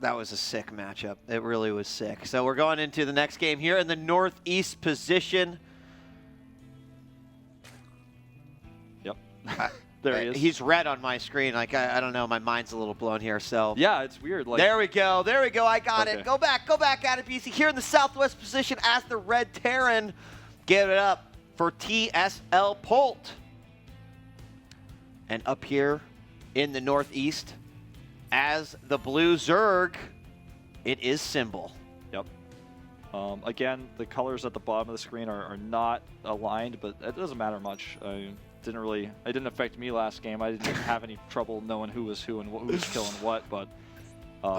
That was a sick matchup. It really was sick. So we're going into the next game here in the northeast position. Yep. There he is. He's red on my screen. Like, I don't know. My mind's a little blown here. So yeah, it's weird. Like, there we go. There we go. I got it. Go back at it, BC. Here in the southwest position as the red Terran. Give it up for TSL Polt. And up here in the northeast as the blue Zerg, it is Symbol. Yep. Again, the colors at the bottom of the screen are not aligned, but it doesn't matter much. It didn't affect me last game. I didn't have any trouble knowing who was who and who was killing what, but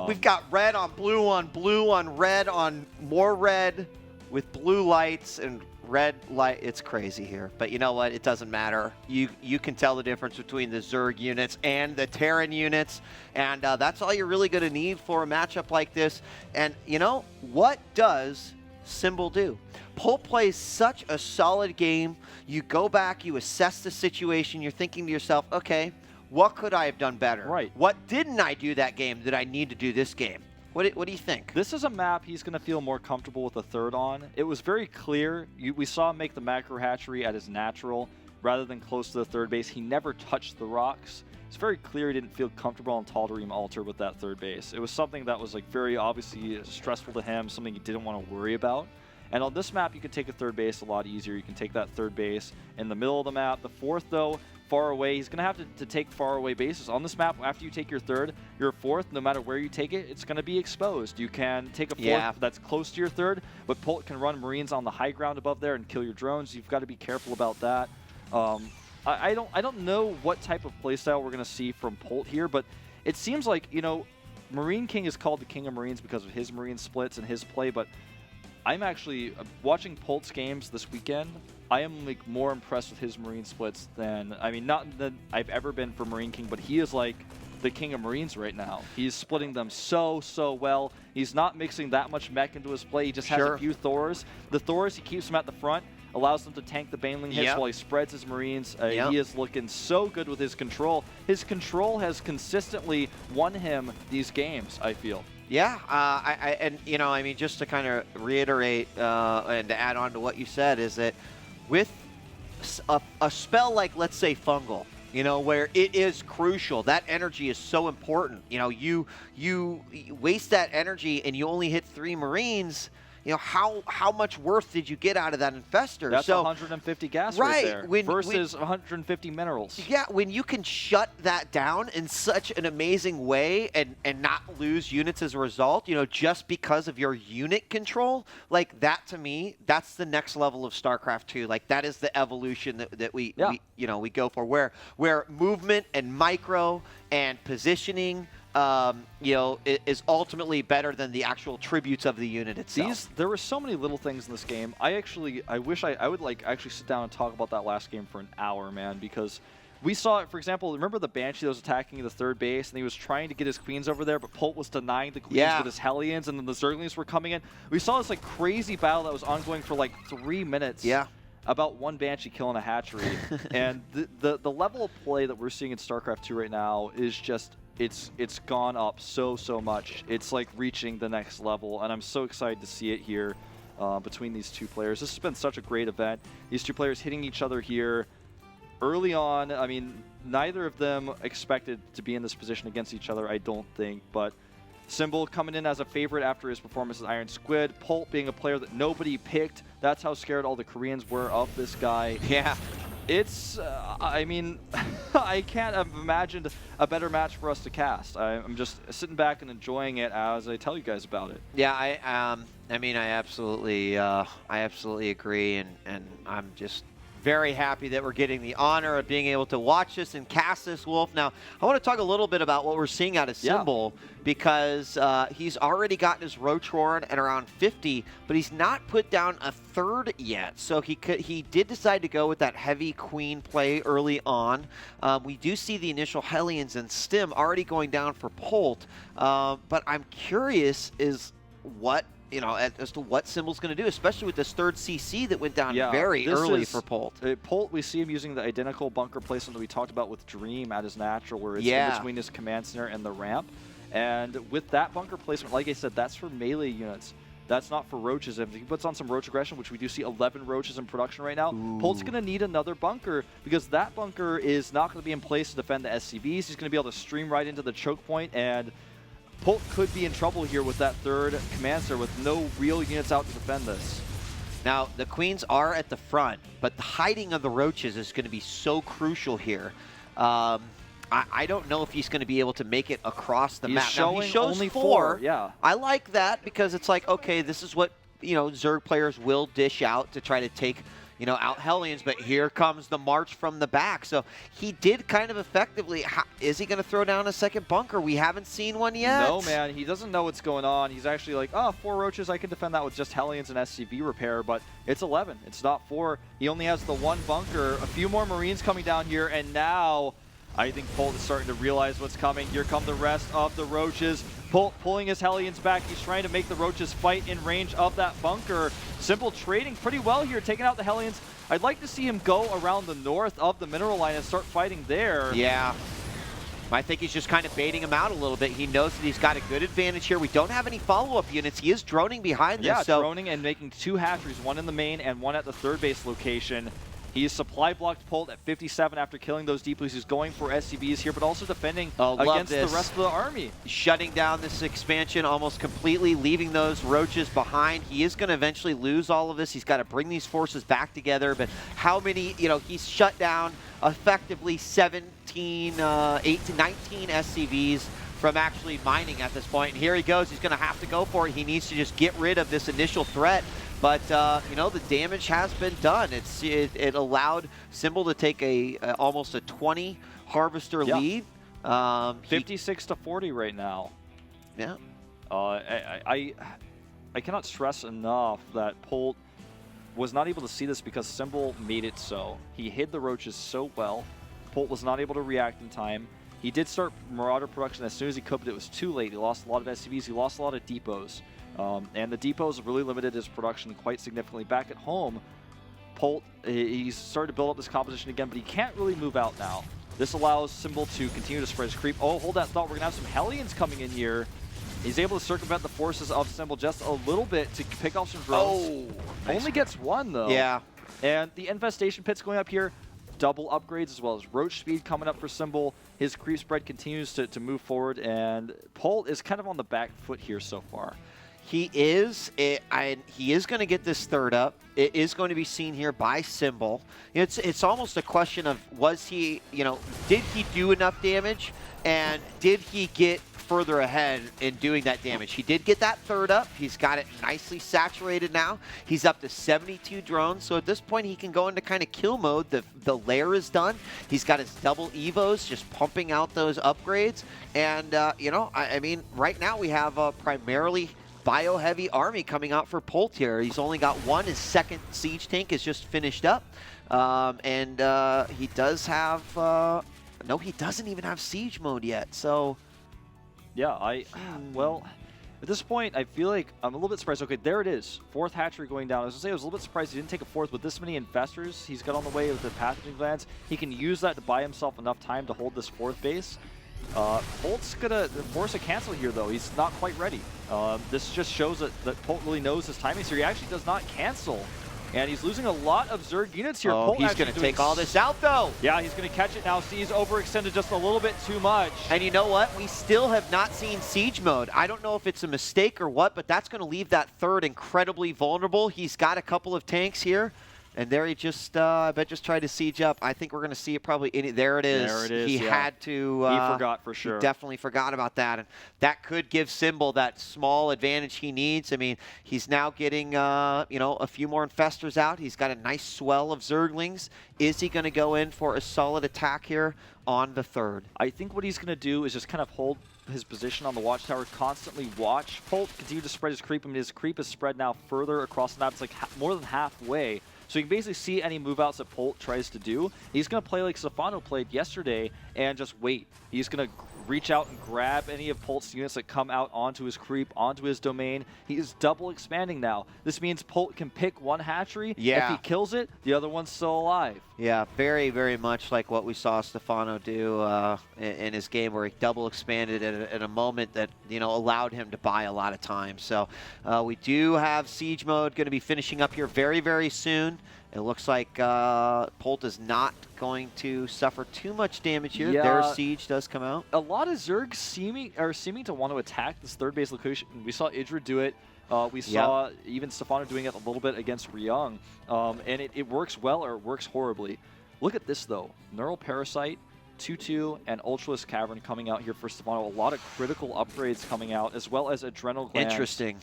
we've got red on blue on red on more red with blue lights and red light. It's crazy here, but you know what? It doesn't matter. You can tell the difference between the Zerg units and the Terran units, and that's all you're really going to need for a matchup like this. And you know, what does Symbol do? Polt plays such a solid game. You go back, you assess the situation, you're thinking to yourself, okay, what could I have done better? Right. What didn't I do that game that I need to do this game? What do you think? This is a map he's going to feel more comfortable with a third on. It was very clear. We saw him make the macro hatchery at his natural rather than close to the third base. He never touched the rocks. It's very clear he didn't feel comfortable on Tal'Darim Altar with that third base. It was something that was like very obviously stressful to him, something he didn't want to worry about. And on this map, you can take a third base a lot easier. You can take that third base in the middle of the map. The fourth, though, far away. He's going to have to take far away bases. On this map, after you take your third, your fourth, no matter where you take it, it's going to be exposed. You can take a fourth that's close to your third, but Polt can run Marines on the high ground above there and kill your drones. You've got to be careful about that. I don't know what type of playstyle we're going to see from Polt here, but it seems like, you know, Marine King is called the King of Marines because of his Marine splits and his play, but I'm actually watching Polt's games this weekend. I am like more impressed with his Marine splits than, I mean, not that I've ever been for Marine King, but he is like the King of Marines right now. He's splitting them so well. He's not mixing that much mech into his play. He just has a few Thors. The Thors, he keeps them at the front, allows them to tank the Baneling hits while he spreads his Marines. He is looking so good with his control. His control has consistently won him these games, I feel. Yeah, and you know, I mean, just to kind of reiterate and to add on to what you said is that with a spell like, let's say, Fungal, you know, where it is crucial, that energy is so important. You know, you waste that energy and you only hit 3 Marines. You know, how much worth did you get out of that Infestor? That's 150 gas right there versus 150 minerals. Yeah, when you can shut that down in such an amazing way and not lose units as a result, you know, just because of your unit control, like that to me, that's the next level of StarCraft 2. Like that is the evolution that we go for, where movement and micro and positioning you know, is ultimately better than the actual tributes of the unit itself. There were so many little things in this game. I wish I would like actually sit down and talk about that last game for an hour, man, because we saw it. For example, remember the Banshee that was attacking the third base, and he was trying to get his queens over there, but Polt was denying the queens with his Hellions, and then the Zerglings were coming in. We saw this like crazy battle that was ongoing for like 3 minutes. Yeah. About one Banshee killing a hatchery. And the level of play that we're seeing in StarCraft 2 right now is just, it's gone up so much. It's like reaching the next level, and I'm so excited to see it here between these two players. This has been such a great event. These two players hitting each other here early on. I mean, neither of them expected to be in this position against each other, I don't think, but Symbol coming in as a favorite after his performance as Iron Squid. Polt being a player that nobody picked. That's how scared all the Koreans were of this guy. Yeah. It's, I mean, I can't have imagined a better match for us to cast. I'm just sitting back and enjoying it as I tell you guys about it. Yeah, I mean, I absolutely agree, and I'm just very happy that we're getting the honor of being able to watch this and cast this, Wolf. Now, I want to talk a little bit about what we're seeing out of Symbol, because he's already gotten his Roach Horn at around 50, but he's not put down a third yet. So he did decide to go with that heavy queen play early on. We do see the initial Hellions and Stim already going down for Polt, but I'm curious as to what Symbol's going to do, especially with this third CC that went down very early for Polt. Polt, we see him using the identical bunker placement that we talked about with Dream at his natural, where it's in between his command center and the ramp. And with that bunker placement, like I said, that's for melee units. That's not for roaches. If he puts on some roach aggression, which we do see 11 roaches in production right now, Polt's going to need another bunker because that bunker is not going to be in place to defend the SCVs. He's going to be able to stream right into the choke point, and Polt could be in trouble here with that third command center with no real units out to defend this. Now, the queens are at the front, but the hiding of the roaches is going to be so crucial here. I don't know if he's going to be able to make it across the map. Now, he shows only four. Yeah. I like that because it's like, okay, this is what, Zerg players will dish out to try to take, out Hellions, but here comes the march from the back. So he did kind of effectively. Is he going to throw down a second bunker? We haven't seen one yet. No, man. He doesn't know what's going on. He's actually like, oh, 4 roaches. I can defend that with just Hellions and SCV repair, but it's 11. It's not 4. He only has the 1 bunker. A few more Marines coming down here, and now I think Polt is starting to realize what's coming. Here come the rest of the roaches. Polt pulling his Hellions back. He's trying to make the roaches fight in range of that bunker. Simple trading pretty well here, taking out the Hellions. I'd like to see him go around the north of the mineral line and start fighting there. Yeah. I think he's just kind of baiting him out a little bit. He knows that he's got a good advantage here. We don't have any follow-up units. He is droning behind this. Yeah, droning and making 2 hatcheries, 1 in the main and 1 at the third base location. He's supply blocked Polt at 57 after killing those deep blues. He's going for SCVs here, but also defending against the rest of the army. Shutting down this expansion almost completely, leaving those roaches behind. He is going to eventually lose all of this. He's got to bring these forces back together. But how many, he's shut down effectively 17, 18, 19 SCVs from actually mining at this point. And here he goes. He's going to have to go for it. He needs to just get rid of this initial threat. But, the damage has been done. It allowed Symbol to take almost a 20 harvester lead. 56 to 40 right now. Yeah. I cannot stress enough that Polt was not able to see this because Symbol made it so. He hid the roaches so well. Polt was not able to react in time. He did start Marauder production as soon as he could, but it was too late. He lost a lot of SCVs. He lost a lot of depots. And the depots really limited his production quite significantly. Back at home, Polt, he's started to build up this composition again, but he can't really move out now. This allows Symbol to continue to spread his creep. Oh, hold that thought. We're going to have some Hellions coming in here. He's able to circumvent the forces of Symbol just a little bit to pick off some drones. Oh, nice. Only gets 1, though. Yeah. And the infestation pit's going up here. Double upgrades as well as roach speed coming up for Symbol. His creep spread continues to move forward, and Polt is kind of on the back foot here so far. He is. He is going to get this third up. It is going to be seen here by Symbol. It's almost a question of, was he, did he do enough damage, and did he get further ahead in doing that damage? He did get that third up. He's got it nicely saturated now. He's up to 72 drones, so at this point he can go into kind of kill mode. The lair is done. He's got his double evos just pumping out those upgrades, and I mean, right now we have primarily bio-heavy army coming out for Polt here. He's only got 1. His second siege tank is just finished up. And he does have... no, he doesn't even have siege mode yet, so... Yeah, well, at this point, I feel like I'm a little bit surprised. Okay, there it is. 4th hatchery going down. I was going to say, I was a little bit surprised he didn't take a 4th with this many infestors he's got on the way with the pathogen glands. He can use that to buy himself enough time to hold this 4th base. Polt's going to force a cancel here, though. He's not quite ready. This just shows that Polt really knows his timing, so he actually does not cancel. And he's losing a lot of Zerg units here. Oh, he's going to take all this out, though. Yeah, he's going to catch it now. He's overextended just a little bit too much. And you know what? We still have not seen siege mode. I don't know if it's a mistake or what, but that's going to leave that third incredibly vulnerable. He's got a couple of tanks here. And there he just, I bet, just tried to siege up. I think we're going to see it probably. There it is. There it is. He had to. He forgot for sure. He definitely forgot about that. And that could give Symbol that small advantage he needs. I mean, he's now getting, a few more infestors out. He's got a nice swell of Zerglings. Is he going to go in for a solid attack here on the third? I think what he's going to do is just kind of hold his position on the watchtower, constantly watch Polt continue to spread his creep. I mean, his creep is spread now further across the map. It's like more than halfway. So you can basically see any move outs that Polt tries to do. He's going to play like Safano played yesterday and just wait. He's going to reach out and grab any of Polt's units that come out onto his creep, onto his domain. He is double expanding now. This means Polt can pick one hatchery. Yeah. If he kills it, the other one's still alive. Yeah, very, very much like what we saw Stefano do in his game, where he double expanded at a moment that, you know, allowed him to buy a lot of time. So we do have siege mode going to be finishing up here very, very soon. It looks like Polt is not going to suffer too much damage here. Yeah. Their siege does come out. A lot of Zergs seeming to want to attack this third base location. We saw Idra do it. We saw even Stefano doing it a little bit against Ryung. And it works well or it works horribly. Look at this, though. Neural Parasite, 2-2, and Ultralisk Cavern coming out here for Stefano. A lot of critical upgrades coming out, as well as Adrenal Glands. Interesting.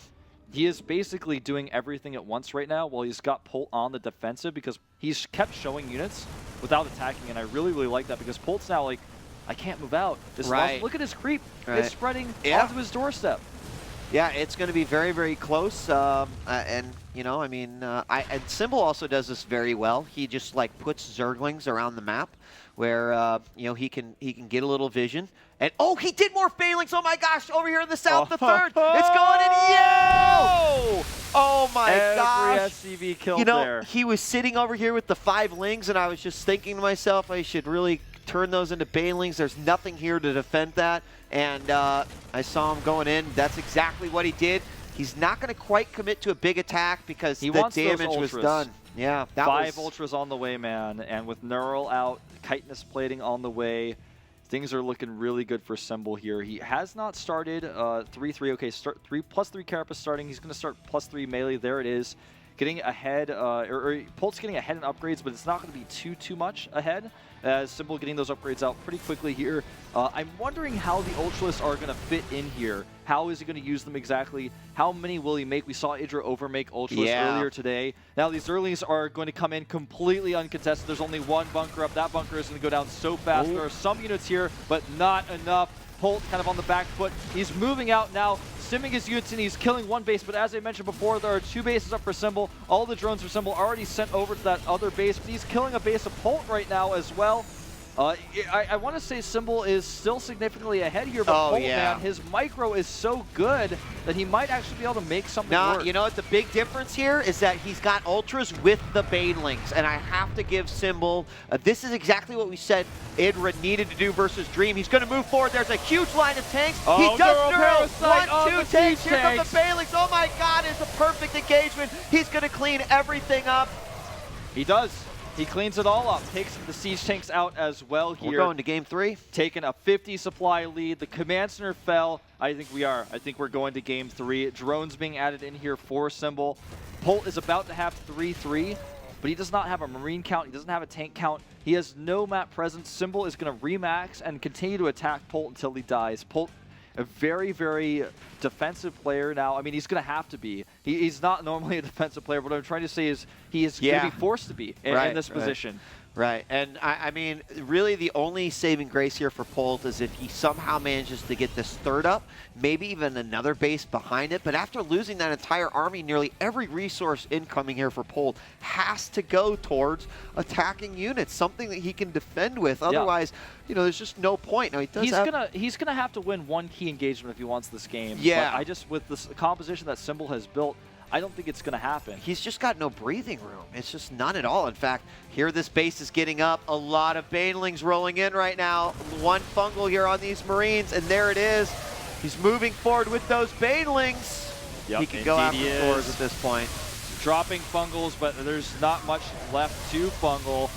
He is basically doing everything at once right now while he's got Polt on the defensive, because he's kept showing units without attacking, and I really, really like that, because Polt's now like, I can't move out. This Right. Look at his creep. Right. It's spreading onto his doorstep. Yeah, it's going to be very, very close. And, you know, I mean, and Symbol also does this very well. He just, like, puts Zerglings around the map where, you know, he can get a little vision. And, oh, he did more Phalanx. Oh, my gosh, over here in the south, the third. It's going in. Yeah! Oh, my gosh. Every SCV killed You know, there. he was sitting over here with the 5 Lings, and I was just thinking to myself, I should really turn those into Banelings. There's nothing here to defend that. And I saw him going in. That's exactly what he did. He's not going to quite commit to a big attack because the damage was done. Yeah, that 5 Ultras on the way, man. And with Neural out, Chitinous Plating on the way, things are looking really good for Symbol here. He has not started 3-3. Okay, start 3+3 Carapace starting. He's going to start +3 melee. There it is. Getting ahead, or Polt's getting ahead in upgrades, but it's not going to be too much ahead. As Symbol getting those upgrades out pretty quickly here. I'm wondering how the Ultralists are going to fit in here. How is he going to use them exactly? How many will he make? We saw Idra overmake Ultralists earlier today. Now these earlies are going to come in completely uncontested. There's only one bunker up. That bunker is going to go down so fast. There are some units here, but not enough. Polt kind of on the back foot. He's moving out now, simming his units, and he's killing one base. But as I mentioned before, there are 2 bases up for Symbol. All the drones for Symbol already sent over to that other base, but he's killing a base of Polt right now as well. I want to say Symbol is still significantly ahead here, but Polt, man, his micro is so good that he might actually be able to make something work. You know what the big difference here is that he's got Ultras with the Banelings, and I have to give Symbol, this is exactly what we said Idra needed to do versus Dream. He's going to move forward. There's a huge line of tanks. He does Neural. 1, 2 tanks. Here come the Banelings. Oh my God, it's a perfect engagement. He's going to clean everything up. He does. He cleans it all up, takes the siege tanks out as well here. We're going to game 3. Taking a 50 supply lead. The command center fell. I think we are. I think we're going to game 3. Drones being added in here for Symbol. Polt is about to have 3-3, but he does not have a marine count. He doesn't have a tank count. He has no map presence. Symbol is going to remax and continue to attack Polt until he dies. Polt, a very, very defensive player now. I mean, he's going to have to be. He's not normally a defensive player. What I'm trying to say is he is going to be forced to be in this position. Right, and I mean, really the only saving grace here for Polt is if he somehow manages to get this third up, maybe even another base behind it. But after losing that entire army, nearly every resource incoming here for Polt has to go towards attacking units, something that he can defend with. Otherwise, you know, there's just no point. Now he's gonna have to win one key engagement if he wants this game. Yeah, but I just, with this composition that Symbol has built, I don't think it's going to happen. He's just got no breathing room. It's just none at all. In fact, here this base is getting up. A lot of Banelings rolling in right now. One fungal here on these Marines, and there it is. He's moving forward with those Banelings. He can go after Thors at this point. Dropping fungals, but there's not much left to fungal.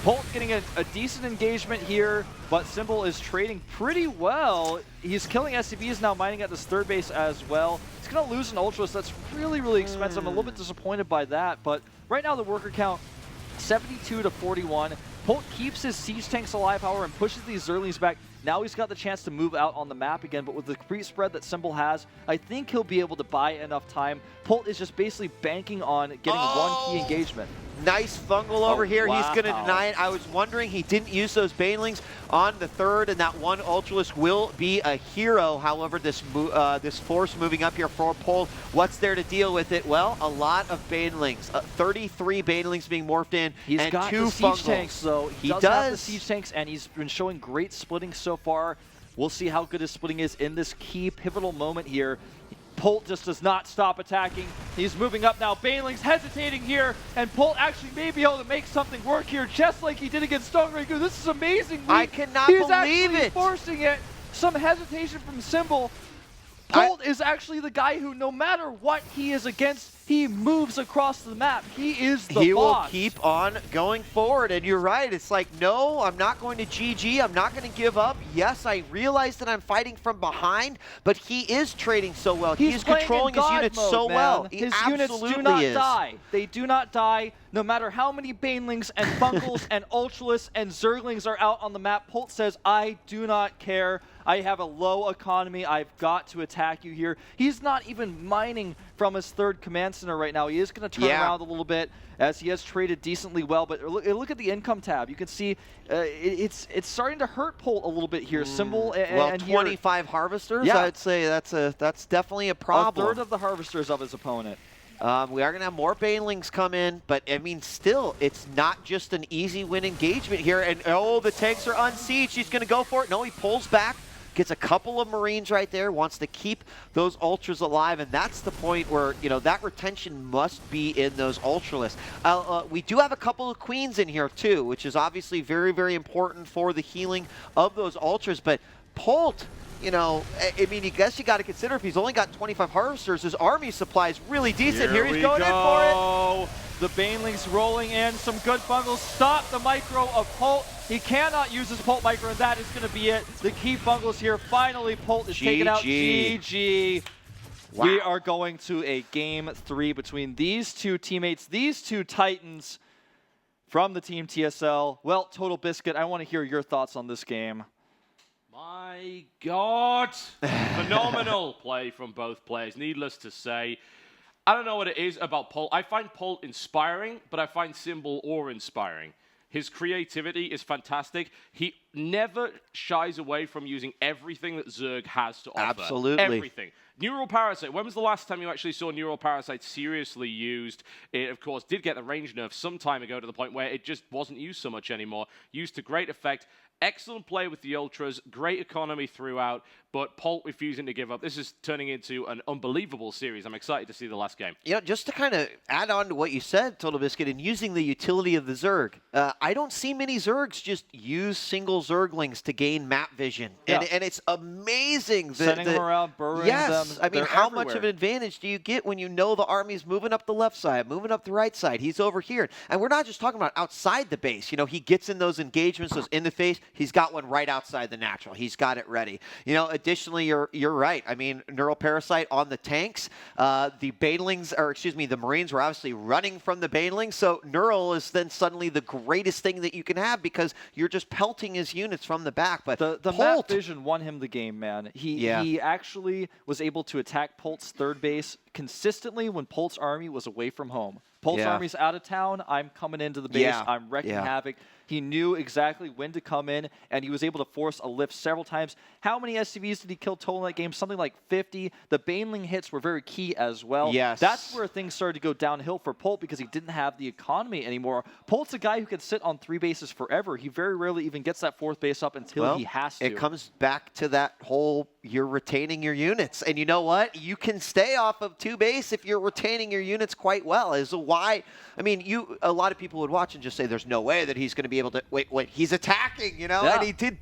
Polt getting a decent engagement here, but Symbol is trading pretty well. He's killing SCVs now, mining at this third base as well. He's going to lose an Ultras. That's really, really expensive. I'm a little bit disappointed by that, but right now the worker count, 72 to 41. Polt keeps his siege tanks alive, however, and pushes these Zerlings back. Now he's got the chance to move out on the map again, but with the creep spread that Symbol has, I think he'll be able to buy enough time. Polt is just basically banking on getting one key engagement. Nice fungal over here. He's going to deny it. I was wondering he didn't use those Banelings on the third, and that one Ultralisk will be a hero. However, this force moving up here for Polt, what's there to deal with it? Well, a lot of Banelings. 33 Banelings being morphed in, He's and got 2 the siege fungals. tanks, though. He does have the siege tanks, and he's been showing great splitting so far. We'll see how good his splitting is in this key pivotal moment here. Polt just does not stop attacking. He's moving up now. Baneling's hesitating here, and Polt actually may be able to make something work here, just like he did against Stone Ragu. This is amazing. I cannot He's believe actually it. Forcing it. Some hesitation from Symbol. Polt is actually the guy who, no matter what he is against, he moves across the map. He is the boss. He will keep on going forward, and you're right. It's like, no, I'm not going to GG. I'm not going to give up. Yes, I realize that I'm fighting from behind, but he is trading so well. He is controlling his units so well. His units do not die. They do not die, no matter how many Banelings and Funkles and Ultralists and Zerglings are out on the map. Polt says, I do not care. I have a low economy. I've got to attack you here. He's not even mining from his third command center right now. He is going to turn around a little bit as he has traded decently well. But look at the income tab. You can see it's starting to hurt Polt a little bit here. Symbol and 25 harvesters. I'd say that's definitely a problem. A third of the harvesters of his opponent. We are going to have more Banelings come in, but I mean, still, it's not just an easy win engagement here. And oh, the tanks are unsieged. He's going to go for it. No, he pulls back. Gets a couple of Marines right there, wants to keep those Ultras alive, and that's the point where, you know, that retention must be in those Ultralists. We do have a couple of Queens in here too, which is obviously very, very important for the healing of those Ultras, but Polt, you know, I mean, I guess you got to consider if he's only got 25 Harvesters, his army supply is really decent. Here he's going in for it. The Banelings rolling in, some good bungles. Stop the micro of Polt. He cannot use his Polt micro, and that is going to be it. The key bungles here. Finally, Polt is taken out. GG. Wow. We are going to a game 3 between these two teammates, these two Titans from the Team TSL. Well, Total Biscuit, I want to hear your thoughts on this game. My God. Phenomenal play from both players, needless to say. I don't know what it is about Polt. I find Polt inspiring, but I find Symbol awe-inspiring. His creativity is fantastic. He never shies away from using everything that Zerg has to offer. Absolutely. Everything. Neural Parasite. When was the last time you actually saw Neural Parasite seriously used? It, of course, did get the range nerf some time ago to the point where it just wasn't used so much anymore. Used to great effect. Excellent play with the Ultras, great economy throughout, but Polt refusing to give up. This is turning into an unbelievable series. I'm excited to see the last game. You know, just to kind of add on to what you said, Total Biscuit, and using the utility of the Zerg, I don't see many Zergs just use single Zerglings to gain map vision. Yeah. And it's amazing. Sending them around, burrowing them. Yes, I mean, how much of an advantage do you get when you know the army's moving up the left side, moving up the right side? He's over here. And we're not just talking about outside the base. You know, he gets in those engagements, those in the face. He's got one right outside the natural. He's got it ready. You know, additionally, you're right. I mean, Neural Parasite on the tanks. The Banelings, or excuse me, the Marines were obviously running from the Banelings. So Neural is then suddenly the greatest thing that you can have because you're just pelting his units from the back. But the Polt, map vision won him the game, man. He actually was able to attack Polt's third base consistently when Polt's army was away from home. Polt's army's out of town. I'm coming into the base. I'm wrecking havoc. He knew exactly when to come in, and he was able to force a lift several times. How many SCVs did he kill total in that game? Something like 50. The Baneling hits were very key as well. Yes. That's where things started to go downhill for Polt because he didn't have the economy anymore. Polt's a guy who can sit on 3 bases forever. He very rarely even gets that 4th base up until he has to. It comes back to that whole, you're retaining your units. And you know what? You can stay off of 2 base if you're retaining your units quite well. Is why, I mean, a lot of people would watch and just say there's no way that he's going to be able to, wait, he's attacking, you know? And he did